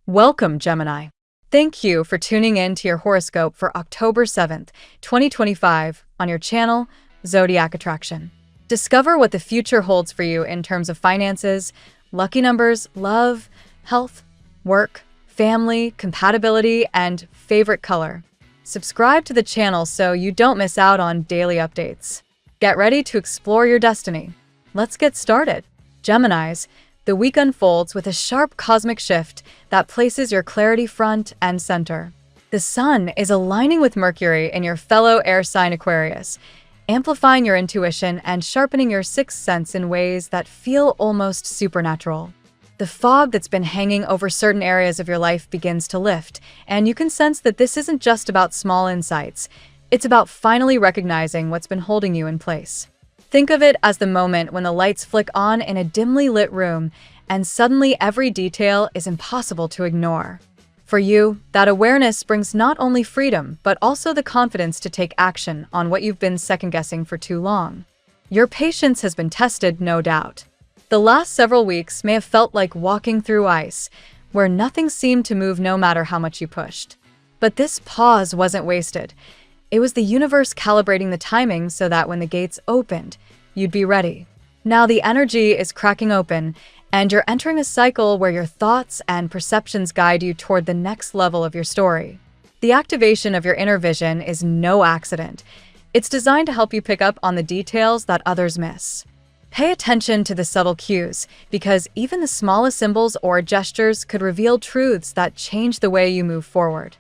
Welcome, Gemini. Thank you for tuning in to your horoscope for October 7th, 2025, on your channel, Zodiac Attraction. Discover what the future holds for you in terms of finances, lucky numbers, love, health, work, family, compatibility, and favorite color. Subscribe to the channel so you don't miss out on daily updates. Get ready to explore your destiny. Let's get started. Geminis, the week unfolds with a sharp cosmic shift that places your clarity front and center. The sun is aligning with Mercury in your fellow air sign Aquarius, amplifying your intuition and sharpening your sixth sense in ways that feel almost supernatural. The fog that's been hanging over certain areas of your life begins to lift, and you can sense that this isn't just about small insights. It's about finally recognizing what's been holding you in place. Think of it as the moment when the lights flick on in a dimly lit room, and suddenly every detail is impossible to ignore. For you, that awareness brings not only freedom, but also the confidence to take action on what you've been second-guessing for too long. Your patience has been tested, no doubt. The last several weeks may have felt like walking through ice, where nothing seemed to move no matter how much you pushed. But this pause wasn't wasted. It was the universe calibrating the timing so that when the gates opened, you'd be ready. Now the energy is cracking open, and you're entering a cycle where your thoughts and perceptions guide you toward the next level of your story. The activation of your inner vision is no accident. It's designed to help you pick up on the details that others miss. Pay attention to the subtle cues, because even the smallest symbols or gestures could reveal truths that change the way you move forward.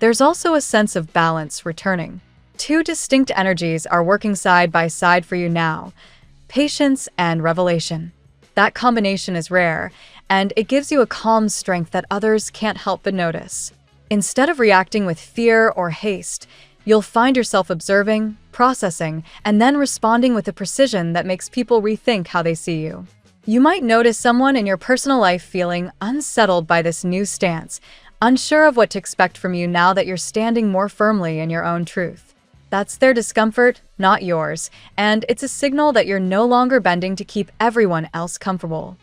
There's also a sense of balance returning. Two distinct energies are working side by side for you now: patience and revelation. That combination is rare, and it gives you a calm strength that others can't help but notice. Instead of reacting with fear or haste, you'll find yourself observing, processing, and then responding with a precision that makes people rethink how they see you. You might notice someone in your personal life feeling unsettled by this new stance, unsure of what to expect from you now that you're standing more firmly in your own truth. That's their discomfort, not yours, and it's a signal that you're no longer bending to keep everyone else comfortable.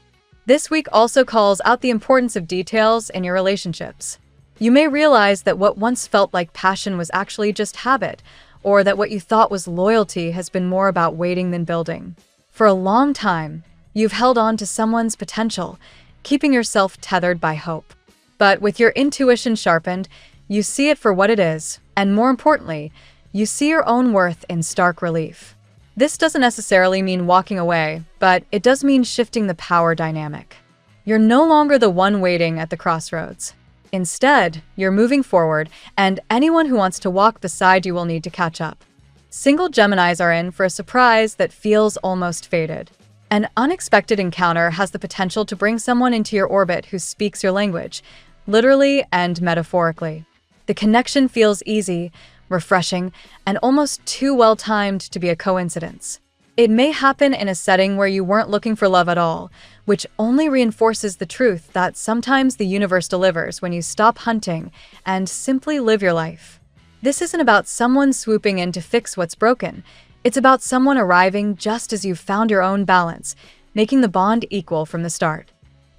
This week also calls out the importance of details in your relationships. You may realize that what once felt like passion was actually just habit, or that what you thought was loyalty has been more about waiting than building. For a long time, you've held on to someone's potential, keeping yourself tethered by hope. But with your intuition sharpened, you see it for what it is, and more importantly, you see your own worth in stark relief. This doesn't necessarily mean walking away, but it does mean shifting the power dynamic. You're no longer the one waiting at the crossroads. Instead, you're moving forward, and anyone who wants to walk beside you will need to catch up. Single Geminis are in for a surprise that feels almost fated. An unexpected encounter has the potential to bring someone into your orbit who speaks your language, literally and metaphorically. The connection feels easy, refreshing, and almost too well-timed to be a coincidence. It may happen in a setting where you weren't looking for love at all, which only reinforces the truth that sometimes the universe delivers when you stop hunting and simply live your life. This isn't about someone swooping in to fix what's broken. It's about someone arriving just as you've found your own balance, making the bond equal from the start.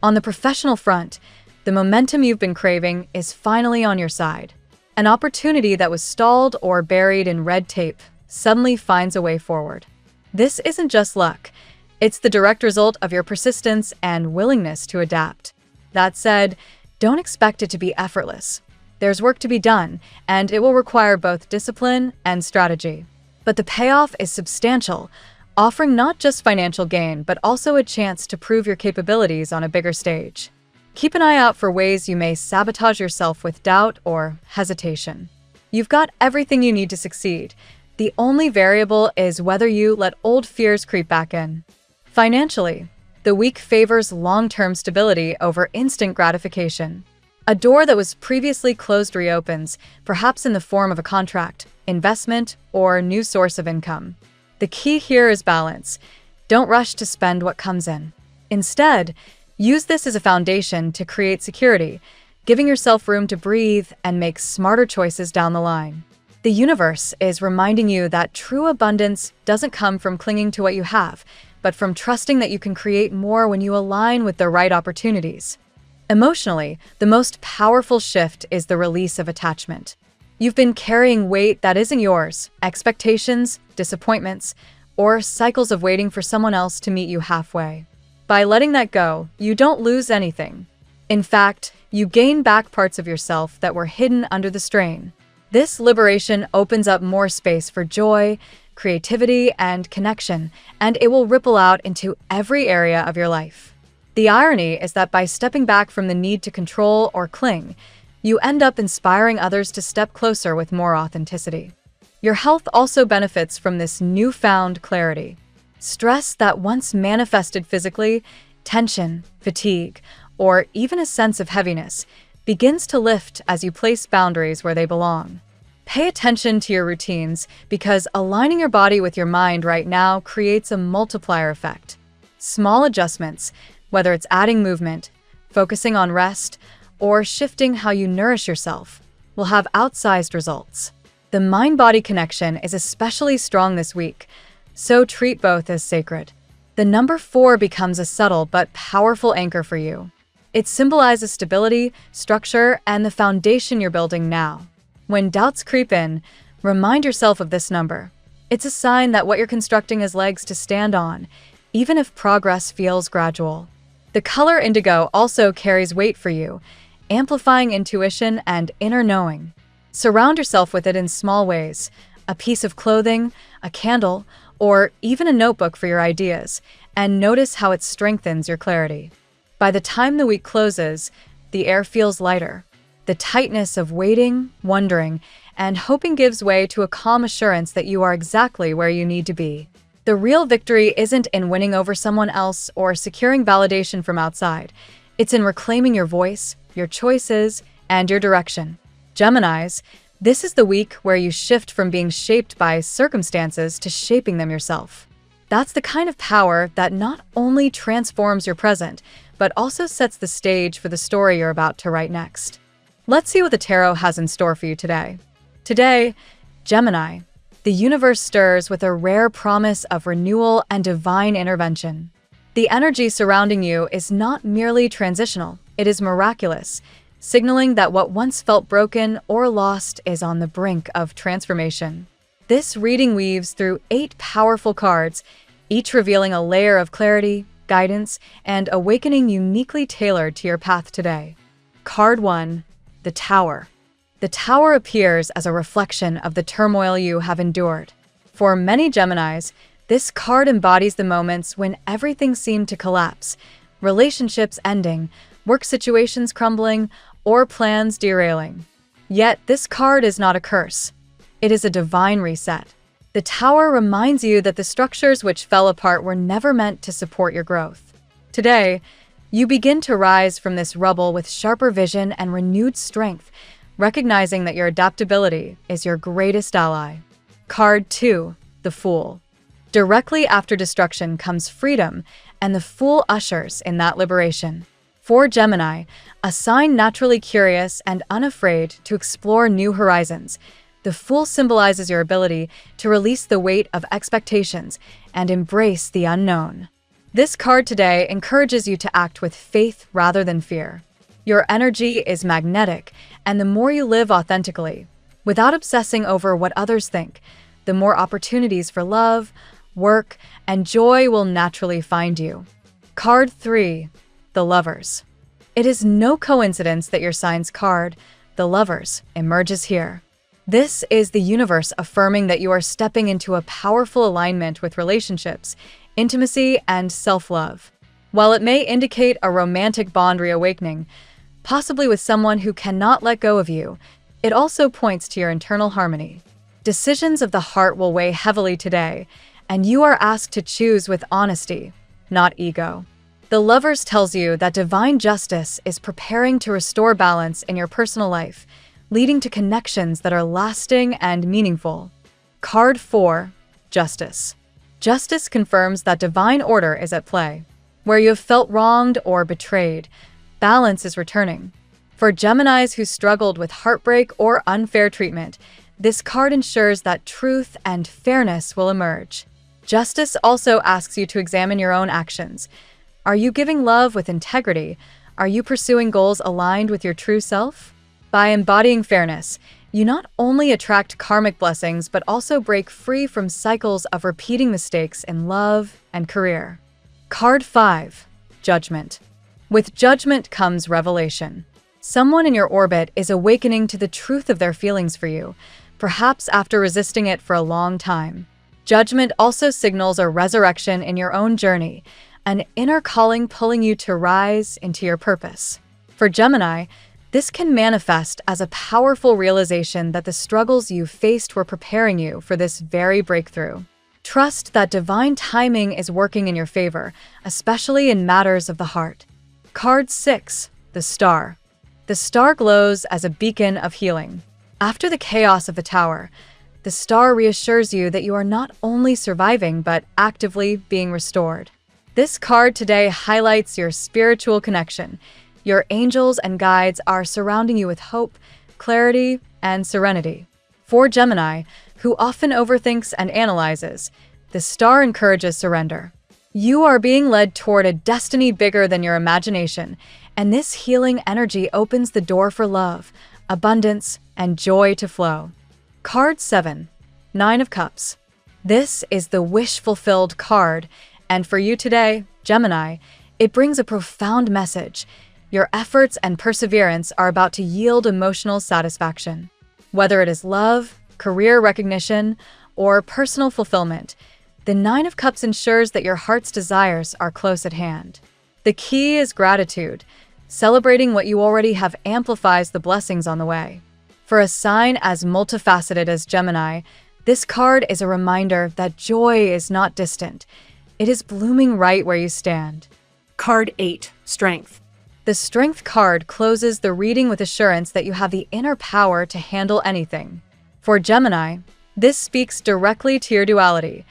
On the professional front, the momentum you've been craving is finally on your side. An opportunity that was stalled or buried in red tape suddenly finds a way forward. This isn't just luck. It's the direct result of your persistence and willingness to adapt. That said, don't expect it to be effortless. There's work to be done, and it will require both discipline and strategy. But the payoff is substantial, offering not just financial gain, but also a chance to prove your capabilities on a bigger stage. Keep an eye out for ways you may sabotage yourself with doubt or hesitation. You've got everything you need to succeed. The only variable is whether you let old fears creep back in. Financially, the week favors long-term stability over instant gratification. A door that was previously closed reopens, perhaps in the form of a contract, investment, or new source of income. The key here is balance. Don't rush to spend what comes in. Instead, use this as a foundation to create security, giving yourself room to breathe and make smarter choices down the line. The universe is reminding you that true abundance doesn't come from clinging to what you have, but from trusting that you can create more when you align with the right opportunities. Emotionally, the most powerful shift is the release of attachment. You've been carrying weight that isn't yours, expectations, disappointments, or cycles of waiting for someone else to meet you halfway. By letting that go, you don't lose anything. In fact, you gain back parts of yourself that were hidden under the strain. This liberation opens up more space for joy, creativity, and connection, and it will ripple out into every area of your life. The irony is that by stepping back from the need to control or cling, you end up inspiring others to step closer with more authenticity. Your health also benefits from this newfound clarity. Stress that once manifested physically, tension, fatigue, or even a sense of heaviness, begins to lift as you place boundaries where they belong. Pay attention to your routines because aligning your body with your mind right now creates a multiplier effect. Small adjustments, whether it's adding movement, focusing on rest, or shifting how you nourish yourself, will have outsized results. The mind-body connection is especially strong this week, so treat both as sacred. The number 4 becomes a subtle but powerful anchor for you. It symbolizes stability, structure, and the foundation you're building now. When doubts creep in, remind yourself of this number. It's a sign that what you're constructing has legs to stand on, even if progress feels gradual. The color indigo also carries weight for you, amplifying intuition and inner knowing. Surround yourself with it in small ways: a piece of clothing, a candle, or even a notebook for your ideas, and notice how it strengthens your clarity. By the time the week closes, the air feels lighter. The tightness of waiting, wondering, and hoping gives way to a calm assurance that you are exactly where you need to be. The real victory isn't in winning over someone else or securing validation from outside. It's in reclaiming your voice, your choices, and your direction. Geminis, this is the week where you shift from being shaped by circumstances to shaping them yourself. That's the kind of power that not only transforms your present, but also sets the stage for the story you're about to write next. Let's see what the tarot has in store for you today. Today, Gemini, the universe stirs with a rare promise of renewal and divine intervention. The energy surrounding you is not merely transitional, it is miraculous, signaling that what once felt broken or lost is on the brink of transformation. This reading weaves through 8 powerful cards, each revealing a layer of clarity, guidance, and awakening uniquely tailored to your path today. Card 1, the Tower. The Tower appears as a reflection of the turmoil you have endured. For many Geminis, this card embodies the moments when everything seemed to collapse, relationships ending, work situations crumbling, or plans derailing. Yet this card is not a curse. It is a divine reset. The Tower reminds you that the structures which fell apart were never meant to support your growth. Today, you begin to rise from this rubble with sharper vision and renewed strength, recognizing that your adaptability is your greatest ally. Card 2, the Fool. Directly after destruction comes freedom, and the Fool ushers in that liberation. For Gemini, a sign naturally curious and unafraid to explore new horizons, the Fool symbolizes your ability to release the weight of expectations and embrace the unknown. This card today encourages you to act with faith rather than fear. Your energy is magnetic, and the more you live authentically, without obsessing over what others think, the more opportunities for love, work, and joy will naturally find you. Card 3, the Lovers. It is no coincidence that your sign's card, the Lovers, emerges here. This is the universe affirming that you are stepping into a powerful alignment with relationships, intimacy, and self-love. While it may indicate a romantic bond reawakening, possibly with someone who cannot let go of you, it also points to your internal harmony. Decisions of the heart will weigh heavily today, and you are asked to choose with honesty, not ego. The Lovers tells you that divine justice is preparing to restore balance in your personal life, leading to connections that are lasting and meaningful. Card 4, Justice. Justice confirms that divine order is at play. Where you have felt wronged or betrayed, balance is returning. For Geminis who struggled with heartbreak or unfair treatment, this card ensures that truth and fairness will emerge. Justice also asks you to examine your own actions. Are you giving love with integrity, Are you pursuing goals aligned with your true self? By embodying fairness, you not only attract karmic blessings but also break free from cycles of repeating mistakes in love and career. Card 5. Judgment. With judgment comes revelation. Someone in your orbit is awakening to the truth of their feelings for you, perhaps after resisting it for a long time. Judgment also signals a resurrection in your own journey, an inner calling pulling you to rise into your purpose. For Gemini, this can manifest as a powerful realization that the struggles you faced were preparing you for this very breakthrough. Trust that divine timing is working in your favor, especially in matters of the heart. Card 6. The Star. The star glows as a beacon of healing. After the chaos of the tower, the star reassures you that you are not only surviving but actively being restored. This card today highlights your spiritual connection. Your angels and guides are surrounding you with hope, clarity, and serenity. For Gemini, who often overthinks and analyzes, the star encourages surrender. You are being led toward a destiny bigger than your imagination, and this healing energy opens the door for love, abundance, and joy to flow. Card 7. 9 of Cups. This is the wish-fulfilled card, and for you today, Gemini, it brings a profound message. Your efforts and perseverance are about to yield emotional satisfaction. Whether it is love, career recognition, or personal fulfillment, the 9 of Cups ensures that your heart's desires are close at hand. The key is gratitude. Celebrating what you already have amplifies the blessings on the way. For a sign as multifaceted as Gemini, this card is a reminder that joy is not distant. It is blooming right where you stand. Card 8. Strength. The Strength card closes the reading with assurance that you have the inner power to handle anything. For Gemini, this speaks directly to your duality,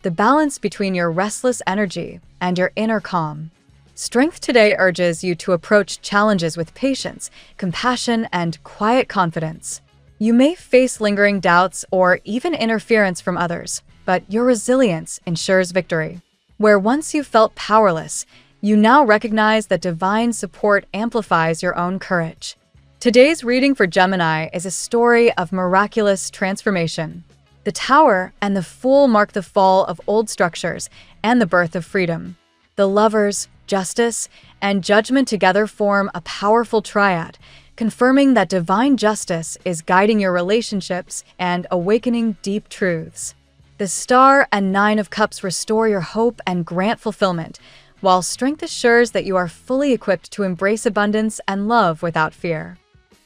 the balance between your restless energy and your inner calm. Strength today urges you to approach challenges with patience, compassion, and quiet confidence. You may face lingering doubts or even interference from others, but your resilience ensures victory. Where once you felt powerless, you now recognize that divine support amplifies your own courage. Today's reading for Gemini is a story of miraculous transformation. The Tower and the Fool mark the fall of old structures and the birth of freedom. The Lovers, Justice, and Judgment together form a powerful triad, confirming that divine justice is guiding your relationships and awakening deep truths. The Star and 9 of Cups restore your hope and grant fulfillment, while Strength assures that you are fully equipped to embrace abundance and love without fear.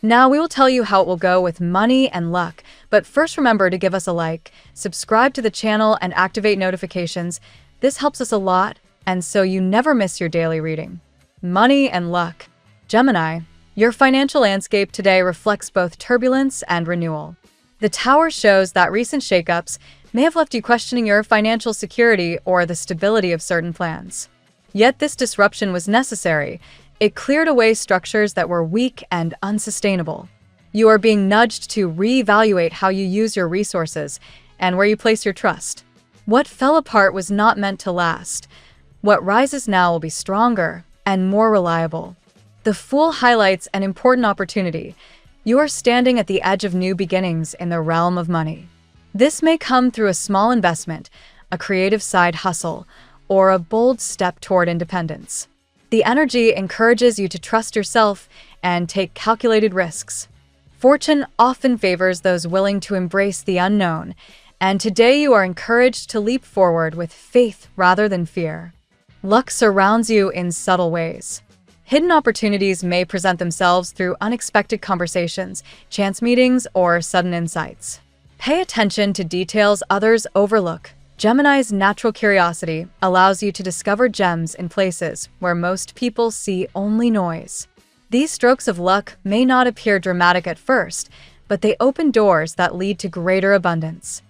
Now we will tell you how it will go with money and luck, but first remember to give us a like, subscribe to the channel, and activate notifications. This helps us a lot, and so you never miss your daily reading. Money and luck. Gemini, your financial landscape today reflects both turbulence and renewal. The Tower shows that recent shakeups may have left you questioning your financial security or the stability of certain plans. Yet this disruption was necessary. It cleared away structures that were weak and unsustainable. You are being nudged to reevaluate how you use your resources and where you place your trust. What fell apart was not meant to last. What rises now will be stronger and more reliable. The Fool highlights an important opportunity. You are standing at the edge of new beginnings in the realm of money. This may come through a small investment, a creative side hustle, or a bold step toward independence. The energy encourages you to trust yourself and take calculated risks. Fortune often favors those willing to embrace the unknown, and today you are encouraged to leap forward with faith rather than fear. Luck surrounds you in subtle ways. Hidden opportunities may present themselves through unexpected conversations, chance meetings, or sudden insights. Pay attention to details others overlook. Gemini's natural curiosity allows you to discover gems in places where most people see only noise. These strokes of luck may not appear dramatic at first, but they open doors that lead to greater abundance.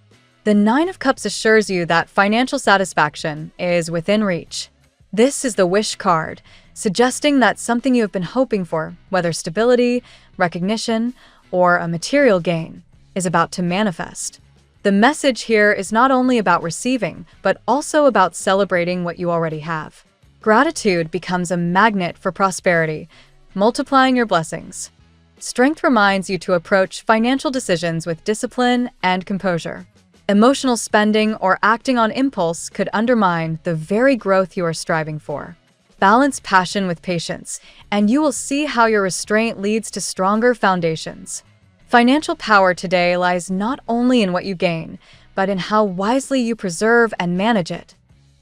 The 9 of Cups assures you that financial satisfaction is within reach. This is the Wish card, suggesting that something you have been hoping for, whether stability, recognition, or a material gain, is about to manifest. The message here is not only about receiving, but also about celebrating what you already have. Gratitude becomes a magnet for prosperity, multiplying your blessings. Strength reminds you to approach financial decisions with discipline and composure. Emotional spending or acting on impulse could undermine the very growth you are striving for. Balance passion with patience, and you will see how your restraint leads to stronger foundations. Financial power today lies not only in what you gain, but in how wisely you preserve and manage it.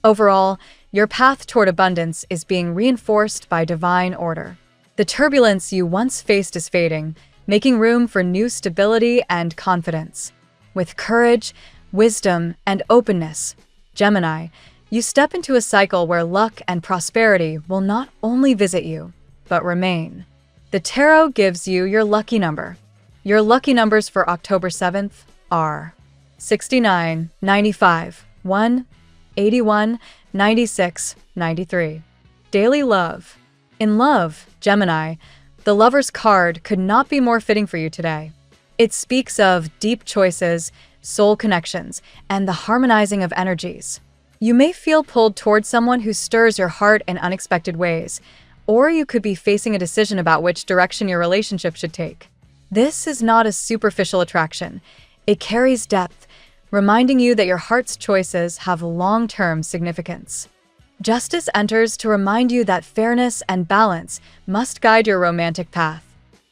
Overall, your path toward abundance is being reinforced by divine order. The turbulence you once faced is fading, making room for new stability and confidence. With courage, wisdom, and openness, Gemini, you step into a cycle where luck and prosperity will not only visit you, but remain. The tarot gives you your lucky number. Your lucky numbers for October 7th are 69, 95, 1, 81, 96, 93. Daily love. In love, Gemini, the Lover's card could not be more fitting for you today. It speaks of deep choices, soul connections, and the harmonizing of energies. You may feel pulled towards someone who stirs your heart in unexpected ways, or you could be facing a decision about which direction your relationship should take. This is not a superficial attraction. It carries depth, reminding you that your heart's choices have long-term significance. Justice enters to remind you that fairness and balance must guide your romantic path.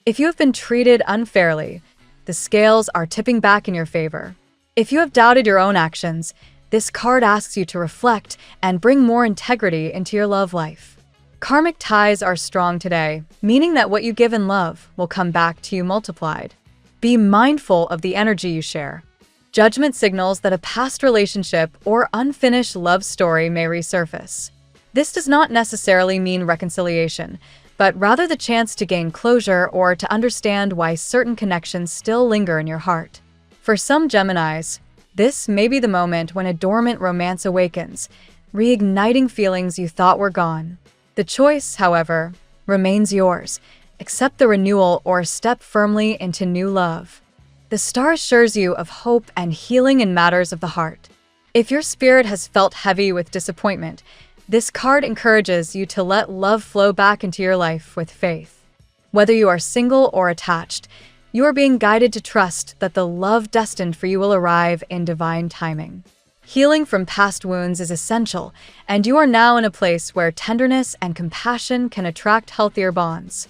If you have been treated unfairly, the scales are tipping back in your favor. If you have doubted your own actions, this card asks you to reflect and bring more integrity into your love life. Karmic ties are strong today, meaning that what you give in love will come back to you multiplied. Be mindful of the energy you share. Judgment signals that a past relationship or unfinished love story may resurface. This does not necessarily mean reconciliation, but rather the chance to gain closure or to understand why certain connections still linger in your heart. For some Geminis, this may be the moment when a dormant romance awakens, reigniting feelings you thought were gone. The choice, however, remains yours. Accept the renewal or step firmly into new love. The star assures you of hope and healing in matters of the heart. If your spirit has felt heavy with disappointment, this card encourages you to let love flow back into your life with faith. Whether you are single or attached, you are being guided to trust that the love destined for you will arrive in divine timing. Healing from past wounds is essential, and you are now in a place where tenderness and compassion can attract healthier bonds.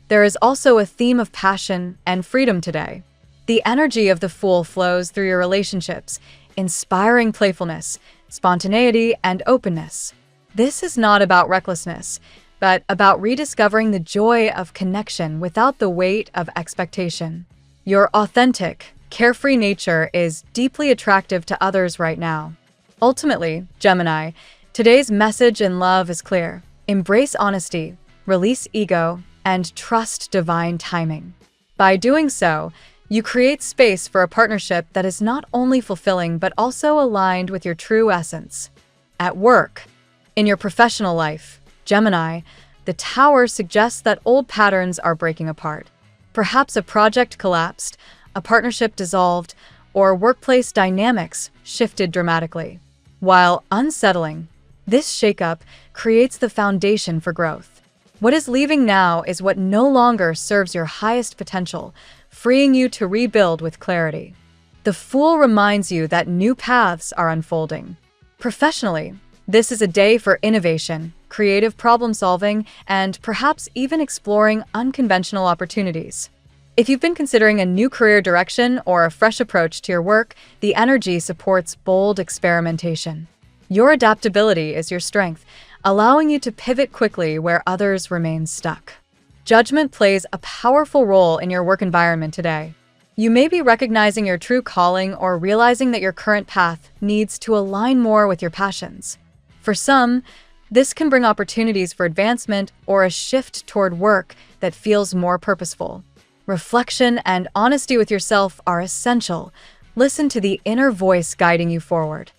There is also a theme of passion and freedom today. The energy of the Fool flows through your relationships, inspiring playfulness, spontaneity, and openness. This is not about recklessness, but about rediscovering the joy of connection without the weight of expectation. Your authentic, carefree nature is deeply attractive to others right now. Ultimately, Gemini, today's message in love is clear. Embrace honesty, release ego, and trust divine timing. By doing so, you create space for a partnership that is not only fulfilling but also aligned with your true essence. At work, in your professional life, Gemini, the Tower suggests that old patterns are breaking apart. Perhaps a project collapsed, a partnership dissolved, or workplace dynamics shifted dramatically. While unsettling, this shakeup creates the foundation for growth. What is leaving now is what no longer serves your highest potential, freeing you to rebuild with clarity. The Fool reminds you that new paths are unfolding. Professionally, this is a day for innovation, creative problem-solving, and perhaps even exploring unconventional opportunities. If you've been considering a new career direction or a fresh approach to your work, the energy supports bold experimentation. Your adaptability is your strength, allowing you to pivot quickly where others remain stuck. Judgment plays a powerful role in your work environment today. You may be recognizing your true calling or realizing that your current path needs to align more with your passions. For some, this can bring opportunities for advancement or a shift toward work that feels more purposeful. Reflection and honesty with yourself are essential. Listen to the inner voice guiding you forward.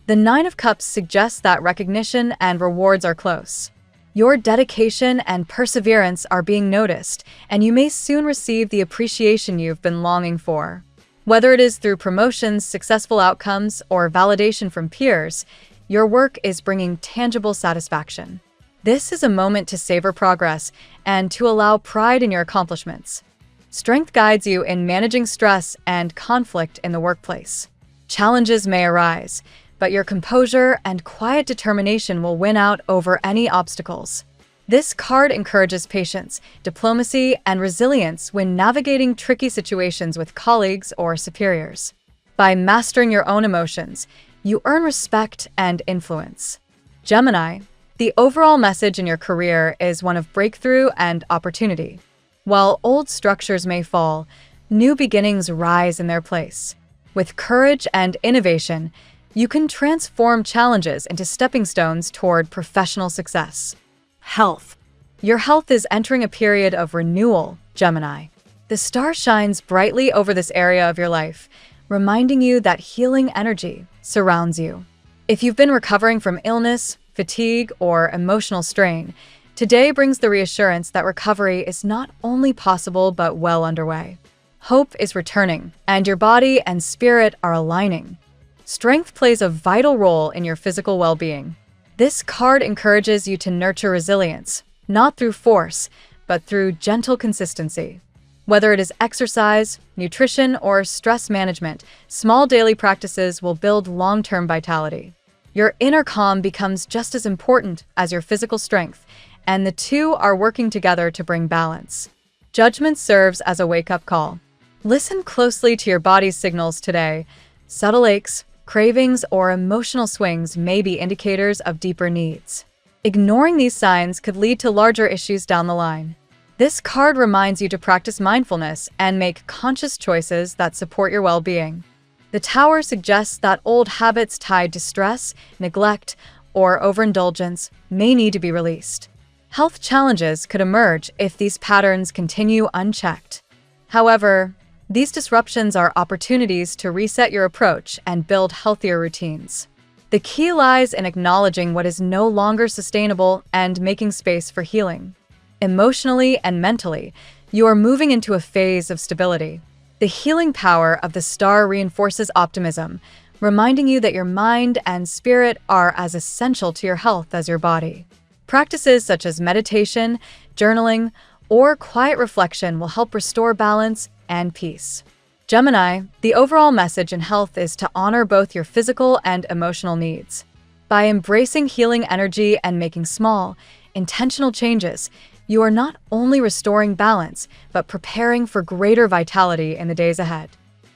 The Nine of Cups suggests that recognition and rewards are close. Your dedication and perseverance are being noticed, and you may soon receive the appreciation you've been longing for. Whether it is through promotions, successful outcomes, or validation from peers, your work is bringing tangible satisfaction. This is a moment to savor progress and to allow pride in your accomplishments. Strength guides you in managing stress and conflict in the workplace. Challenges may arise, but your composure and quiet determination will win out over any obstacles. This card encourages patience, diplomacy, and resilience when navigating tricky situations with colleagues or superiors. By mastering your own emotions, you earn respect and influence. Gemini, the overall message in your career is one of breakthrough and opportunity. While old structures may fall, new beginnings rise in their place. With courage and innovation, you can transform challenges into stepping stones toward professional success. Health. Your health is entering a period of renewal, Gemini. The star shines brightly over this area of your life, reminding you that healing energy surrounds you. If you've been recovering from illness, fatigue, or emotional strain, today brings the reassurance that recovery is not only possible but well underway. Hope is returning, and your body and spirit are aligning. Strength plays a vital role in your physical well-being. This card encourages you to nurture resilience, not through force, but through gentle consistency. Whether it is exercise, nutrition, or stress management, small daily practices will build long-term vitality. Your inner calm becomes just as important as your physical strength, and the two are working together to bring balance. Judgment serves as a wake-up call. Listen closely to your body's signals today. Subtle aches, cravings, or emotional swings may be indicators of deeper needs. Ignoring these signs could lead to larger issues down the line. This card reminds you to practice mindfulness and make conscious choices that support your well-being. The Tower suggests that old habits tied to stress, neglect, or overindulgence may need to be released. Health challenges could emerge if these patterns continue unchecked. However, these disruptions are opportunities to reset your approach and build healthier routines. The key lies in acknowledging what is no longer sustainable and making space for healing. Emotionally and mentally, you are moving into a phase of stability. The healing power of the star reinforces optimism, reminding you that your mind and spirit are as essential to your health as your body. Practices such as meditation, journaling, or quiet reflection will help restore balance and peace. Gemini, the overall message in health is to honor both your physical and emotional needs. By embracing healing energy and making small, intentional changes, you are not only restoring balance, but preparing for greater vitality in the days ahead.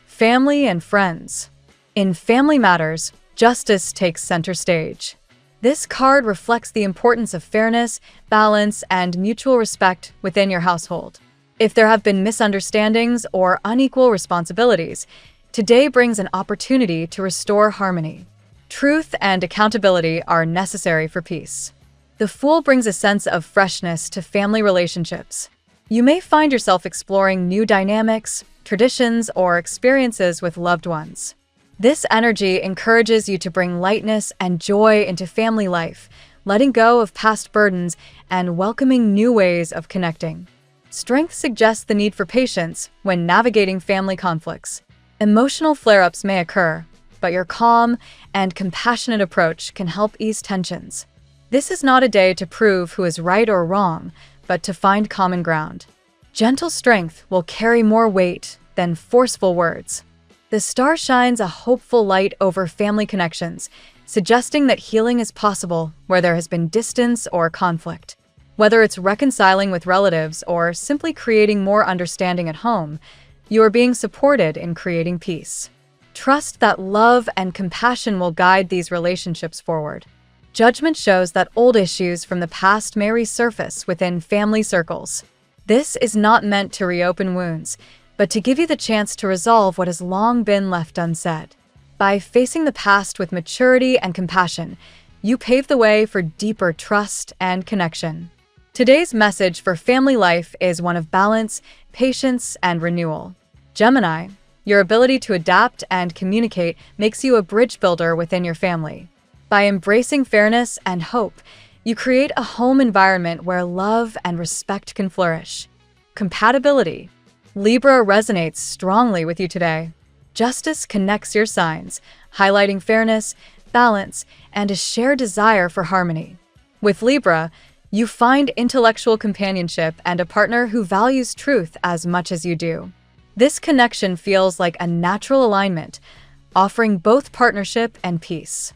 Family and friends. In family matters, justice takes center stage. This card reflects the importance of fairness, balance, and mutual respect within your household. If there have been misunderstandings or unequal responsibilities, today brings an opportunity to restore harmony. Truth and accountability are necessary for peace. The Fool brings a sense of freshness to family relationships. You may find yourself exploring new dynamics, traditions, or experiences with loved ones. This energy encourages you to bring lightness and joy into family life, letting go of past burdens and welcoming new ways of connecting. Strength suggests the need for patience when navigating family conflicts. Emotional flare-ups may occur, but your calm and compassionate approach can help ease tensions. This is not a day to prove who is right or wrong, but to find common ground. Gentle strength will carry more weight than forceful words. The star shines a hopeful light over family connections, suggesting that healing is possible where there has been distance or conflict. Whether it's reconciling with relatives or simply creating more understanding at home, you are being supported in creating peace. Trust that love and compassion will guide these relationships forward. Judgment shows that old issues from the past may resurface within family circles. This is not meant to reopen wounds, but to give you the chance to resolve what has long been left unsaid. By facing the past with maturity and compassion, you pave the way for deeper trust and connection. Today's message for family life is one of balance, patience, and renewal. Gemini, your ability to adapt and communicate makes you a bridge builder within your family. By embracing fairness and hope, you create a home environment where love and respect can flourish. Compatibility. Libra resonates strongly with you today. Justice connects your signs, highlighting fairness, balance, and a shared desire for harmony. With Libra, You find intellectual companionship and a partner who values truth as much as you do. This connection feels like a natural alignment, offering both partnership and peace.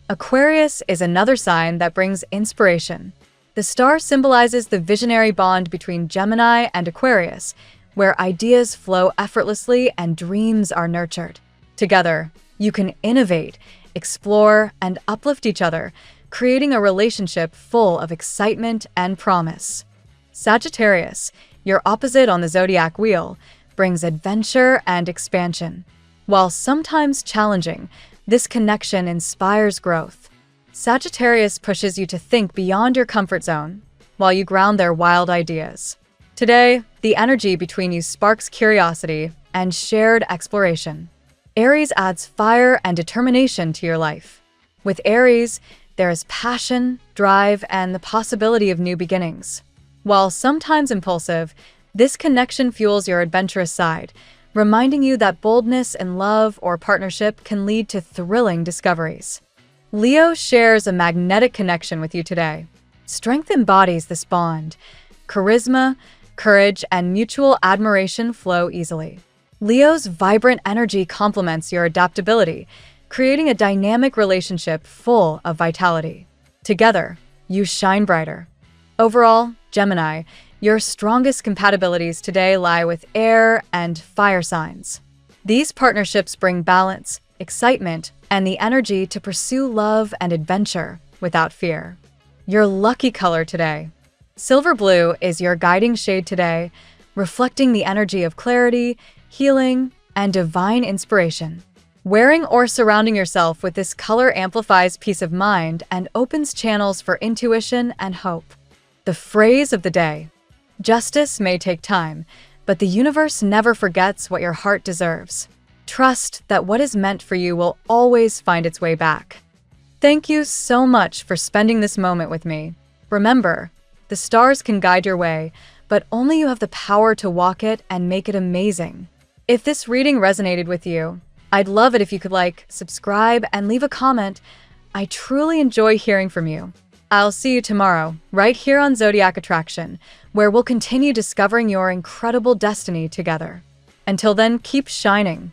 Aquarius is another sign that brings inspiration. The star symbolizes the visionary bond between Gemini and Aquarius, where ideas flow effortlessly and dreams are nurtured. Together, you can innovate, explore, and uplift each other, creating a relationship full of excitement and promise. Sagittarius, your opposite on the zodiac wheel, brings adventure and expansion. While sometimes challenging, this connection inspires growth. Sagittarius pushes you to think beyond your comfort zone, while you ground their wild ideas. Today, the energy between you sparks curiosity and shared exploration. Aries adds fire and determination to your life. With Aries, there is passion, drive, and the possibility of new beginnings. While sometimes impulsive, this connection fuels your adventurous side, reminding you that boldness in love or partnership can lead to thrilling discoveries. Leo shares a magnetic connection with you today. Strength embodies this bond. Charisma, courage, and mutual admiration flow easily. Leo's vibrant energy complements your adaptability, creating a dynamic relationship full of vitality. Together, you shine brighter. Overall, Gemini, your strongest compatibilities today lie with air and fire signs. These partnerships bring balance, excitement, and the energy to pursue love and adventure without fear. Your lucky color today. Silver blue is your guiding shade today, reflecting the energy of clarity, healing, and divine inspiration. Wearing or surrounding yourself with this color amplifies peace of mind and opens channels for intuition and hope. The phrase of the day. Justice may take time, but the universe never forgets what your heart deserves. Trust that what is meant for you will always find its way back. Thank you so much for spending this moment with me. Remember, the stars can guide your way, but only you have the power to walk it and make it amazing. If this reading resonated with you, I'd love it if you could like, subscribe, and leave a comment. I truly enjoy hearing from you. I'll see you tomorrow, right here on Zodiac Attraction, where we'll continue discovering your incredible destiny together. Until then, keep shining.